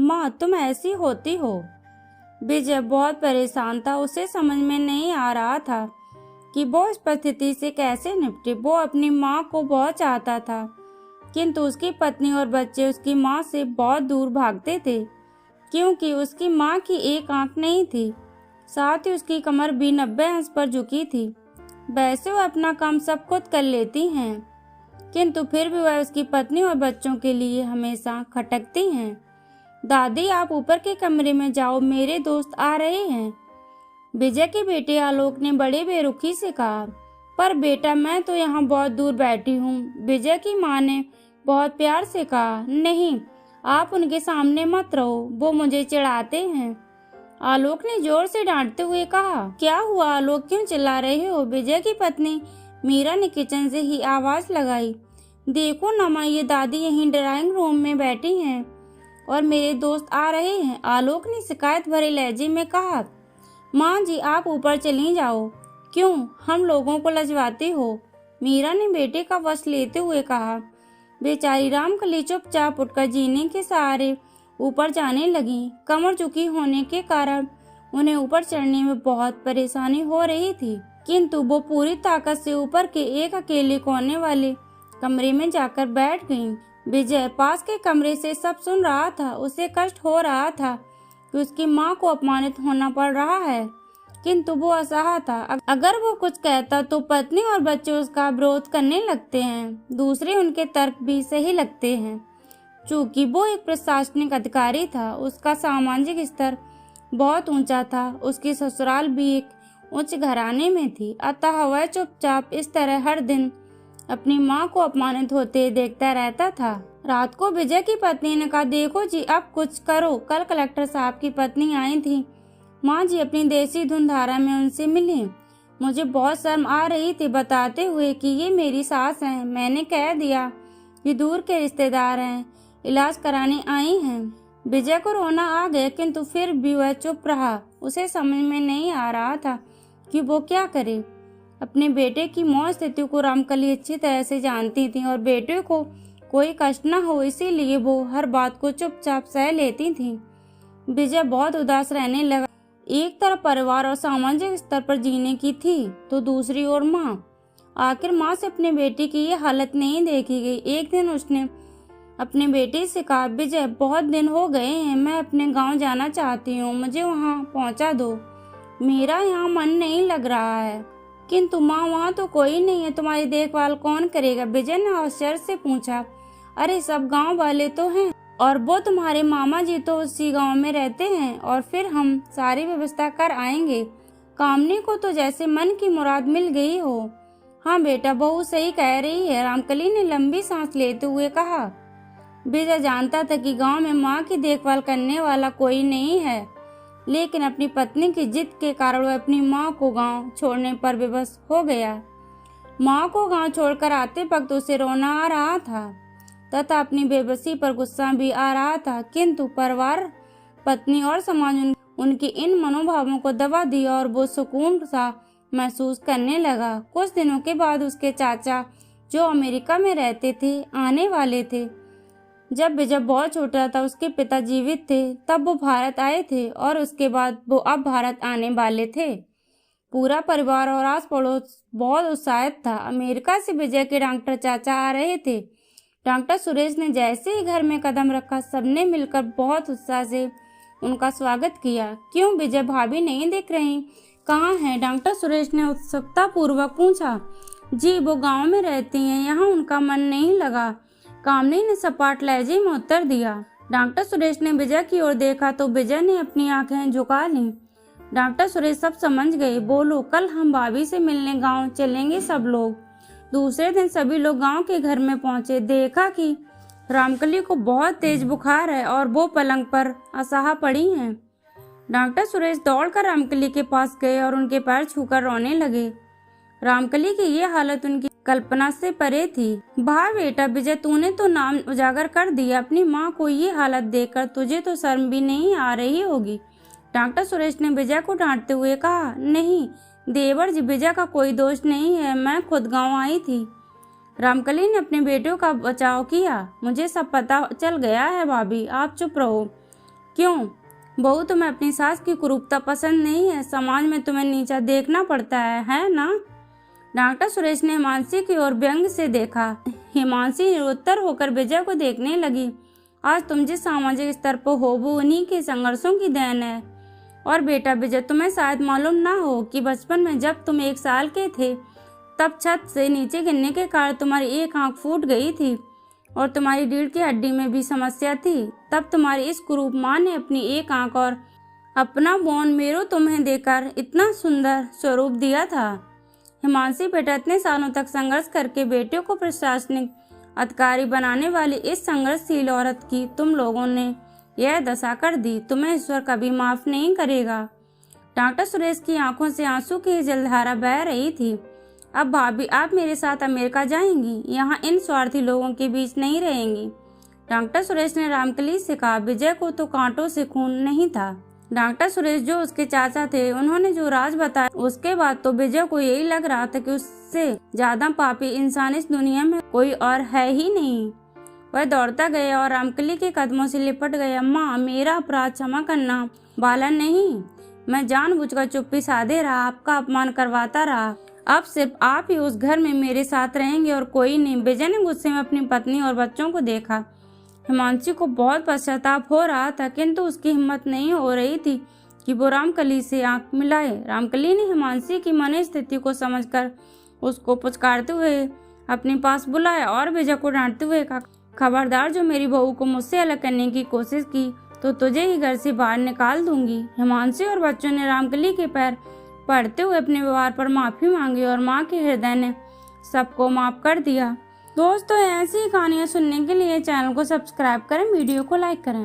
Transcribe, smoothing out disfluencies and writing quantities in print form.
माँ तुम ऐसी होती हो। विजय बहुत परेशान था। उसे समझ में नहीं आ रहा था कि वो इस परिस्थिति से कैसे निपटे। वो अपनी माँ को बहुत चाहता था, किंतु उसकी पत्नी और बच्चे उसकी माँ से बहुत दूर भागते थे, क्योंकि उसकी माँ की एक आंख नहीं थी, साथ ही उसकी कमर भी 90 अंश पर झुकी थी। वैसे वह अपना काम सब खुद कर लेती हैं, किंतु फिर भी वह उसकी पत्नी और बच्चों के लिए हमेशा खटकती हैं। दादी आप ऊपर के कमरे में जाओ, मेरे दोस्त आ रहे हैं। विजय के बेटे आलोक ने बड़े बेरुखी से कहा। पर बेटा मैं तो यहाँ बहुत दूर बैठी हूँ। विजय की माँ ने बहुत प्यार से कहा। नहीं, आप उनके सामने मत रहो, वो मुझे चिढ़ाते हैं। आलोक ने जोर से डांटते हुए कहा। क्या हुआ आलोक, क्यों चिल्ला रहे हो? विजय की पत्नी मीरा ने किचन से ही आवाज लगाई। देखो ना माँ, ये दादी यहीं ड्राइंग रूम में बैठी हैं और मेरे दोस्त आ रहे हैं। आलोक ने शिकायत भरे लहजे में कहा। माँ जी आप ऊपर चली जाओ, क्यों हम लोगों को लजवाती हो? मीरा ने बेटे का वश लेते हुए कहा। बेचारी रामकली चुपचाप उठकर जीने के सहारे ऊपर जाने लगी। कमर झुकी होने के कारण उन्हें ऊपर चढ़ने में बहुत परेशानी हो रही थी, किंतु वो पूरी ताकत से ऊपर के एक अकेले कोने वाले कमरे में जाकर बैठ गईं। विजय पास के कमरे से सब सुन रहा था। उसे कष्ट हो रहा था कि उसकी माँ को अपमानित होना पड़ रहा है, किंतु वो असहाय था। अगर वो कुछ कहता तो पत्नी और बच्चे उसका विरोध करने लगते हैं। दूसरे उनके तर्क भी सही लगते हैं। चूंकि वो एक प्रशासनिक अधिकारी था, उसका सामाजिक स्तर बहुत ऊंचा था। उसकी ससुराल भी एक उच्च घराने में थी, अतः वह चुपचाप इस तरह हर दिन अपनी माँ को अपमानित होते देखता रहता था। रात को विजय की पत्नी ने कहा, देखो जी अब कुछ करो। कल कलेक्टर साहब की पत्नी आई थी। माँ जी अपनी देसी धुन धारा में उनसे मिली। मुझे बहुत शर्म आ रही थी, बताते हुए कि ये मेरी सास हैं। मैंने कह दिया कि दूर के रिश्तेदार हैं, इलाज कराने आई हैं। विजय को रोना आ गया, किंतु फिर भी वह चुप रहा। उसे समझ में नहीं आ रहा था कि वो क्या करे। अपने बेटे की मौत स्थिति को रामकली अच्छी तरह से जानती थी और बेटे को कोई कष्ट न हो, इसीलिए वो हर बात को चुपचाप सह लेती थी। विजय बहुत उदास रहने लगा। एक तरफ परिवार और सामाजिक स्तर पर जीने की थी, तो दूसरी ओर माँ। आखिर माँ से अपने बेटे की ये हालत नहीं देखी गई। एक दिन उसने अपने बेटे से कहा, विजय बहुत दिन हो गए हैं, मैं अपने गांव जाना चाहती हूँ, मुझे वहाँ पहुँचा दो। मेरा यहाँ मन नहीं लग रहा है। किंतु माँ वहाँ तो कोई नहीं है, तुम्हारी देखभाल कौन करेगा? विजय ने आश्चर्य से पूछा। अरे सब गांव वाले तो हैं, और वो तुम्हारे मामा जी तो उसी गांव में रहते हैं, और फिर हम सारी व्यवस्था कर आएंगे। कामनी को तो जैसे मन की मुराद मिल गई हो। हाँ बेटा, बहू सही कह रही है, रामकली ने लंबी सांस लेते हुए कहा। विजय जानता था कि गांव में माँ की देखभाल करने वाला कोई नहीं है, लेकिन अपनी पत्नी की जिद के कारण वह अपनी माँ को गांव छोड़ने पर विवश हो गया। माँ को गांव छोड़कर आते वक्त उसे रोना आ रहा था तथा अपनी बेबसी पर गुस्सा भी आ रहा था, किंतु परिवार, पत्नी और समाज उनके इन मनोभावों को दबा दिया और वो सुकून सा महसूस करने लगा। कुछ दिनों के बाद उसके चाचा, जो अमेरिका में रहते थे, आने वाले थे। जब विजय बहुत छोटा था, उसके पिता जीवित थे, तब वो भारत आए थे और उसके बाद वो अब भारत आने वाले थे। पूरा परिवार और आस पड़ोस बहुत उत्साहित था। अमेरिका से विजय के डॉक्टर चाचा आ रहे थे। डॉक्टर सुरेश ने जैसे ही घर में कदम रखा, सबने मिलकर बहुत उत्साह से उनका स्वागत किया। क्यों विजय भाभी नहीं दिख रही, कहाँ हैं? डॉक्टर सुरेश ने उत्सुकता पूर्वक पूछा। जी वो गांव में रहती हैं, यहाँ उनका मन नहीं लगा, कामनी ने सपाट लहजे में उत्तर दिया। डॉक्टर सुरेश ने विजय की ओर देखा तो विजय ने अपनी आंखें झुका लीं। डॉक्टर सुरेश सब समझ गए। बोलो, कल हम भाभी से मिलने गांव चलेंगे सब लोग। दूसरे दिन सभी लोग गांव के घर में पहुंचे। देखा कि रामकली को बहुत तेज बुखार है और वो पलंग पर असहा पड़ी हैं। डॉक्टर सुरेश दौड़कर रामकली के पास गए और उनके पैर छूकर रोने लगे। रामकली की ये हालत उनकी कल्पना से परे थी। वाह बेटा विजय, तूने तो नाम उजागर कर दिया। अपनी माँ को ये हालत देखकर तुझे तो शर्म भी नहीं आ रही होगी। डॉक्टर सुरेश ने विजय को डांटते हुए कहा। नहीं देवर जी, विजय का कोई दोष नहीं है, मैं खुद गांव आई थी। रामकली ने अपने बेटों का बचाव किया। मुझे सब पता चल गया है भाभी, आप चुप रहो। क्यों बहू, तुम्हें अपनी सास की कुरूपता पसंद नहीं है? समाज में तुम्हें नीचा देखना पड़ता है ना? डॉक्टर सुरेश ने हिमांशी की ओर व्यंग से देखा। हिमांशी निरुत्तर होकर विजय को देखने लगी। आज तुम जिस सामाजिक स्तर पर हो वो उन्हीं के संघर्षों की देन है। और बेटा विजय, तुम्हें शायद मालूम ना हो कि बचपन में जब तुम 1 साल के थे तब छत से नीचे गिरने के कारण तुम्हारी एक आंख फूट गई थी और तुम्हारी रीढ़ की हड्डी में भी समस्या थी। तब तुम्हारी इस कुरूप माँ ने अपनी एक आंख और अपना बोन मेरो तुम्हें देकर इतना सुंदर स्वरूप दिया था। हिमांशी बेटा, इतने सालों तक संघर्ष करके बेटे को प्रशासनिक अधिकारी बनाने वाली इस संघर्षशील औरत की तुम लोगों ने यह दशा कर दी। तुम्हें ईश्वर कभी माफ नहीं करेगा। डॉक्टर सुरेश की आंखों से आंसू की जलधारा बह रही थी। अब भाभी, आप मेरे साथ अमेरिका जाएंगी, यहाँ इन स्वार्थी लोगों के बीच नहीं रहेंगी। डॉक्टर सुरेश ने रामकली से कहा। विजय को तो कांटों से खून नहीं था। डॉक्टर सुरेश जो उसके चाचा थे, उन्होंने जो राज बताया उसके बाद तो विजय को यही लग रहा था कि उससे ज्यादा पापी इंसान इस दुनिया में कोई और है ही नहीं। वह दौड़ता गया और रामकली के कदमों से लिपट गया। माँ, मेरा अपराध क्षमा करना। बाला नहीं, मैं जानबूझकर चुप्पी साधे रहा, आपका अपमान करवाता रहा। अब सिर्फ आप ही उस घर में मेरे साथ रहेंगे और कोई नहीं। विजय ने गुस्से में अपनी पत्नी और बच्चों को देखा। हिमांशी को बहुत पश्चाताप हो रहा था, किंतु उसकी हिम्मत नहीं हो रही थी कि वो रामकली से आंख मिलाए। रामकली ने हिमांशी की मन स्थिति को समझकर उसको पुचकारते हुए अपने पास बुलाया और विजय को डांटते हुए कहा, खबरदार, जो मेरी बहू को मुझसे अलग करने की कोशिश की तो तुझे ही घर से बाहर निकाल दूंगी। हिमांशी और बच्चों ने रामकली के पैर पड़ते हुए अपने व्यवहार पर माफी मांगी और माँ के हृदय ने सबको माफ कर दिया। दोस्तों, ऐसी कहानियाँ सुनने के लिए चैनल को सब्सक्राइब करें, वीडियो को लाइक करें।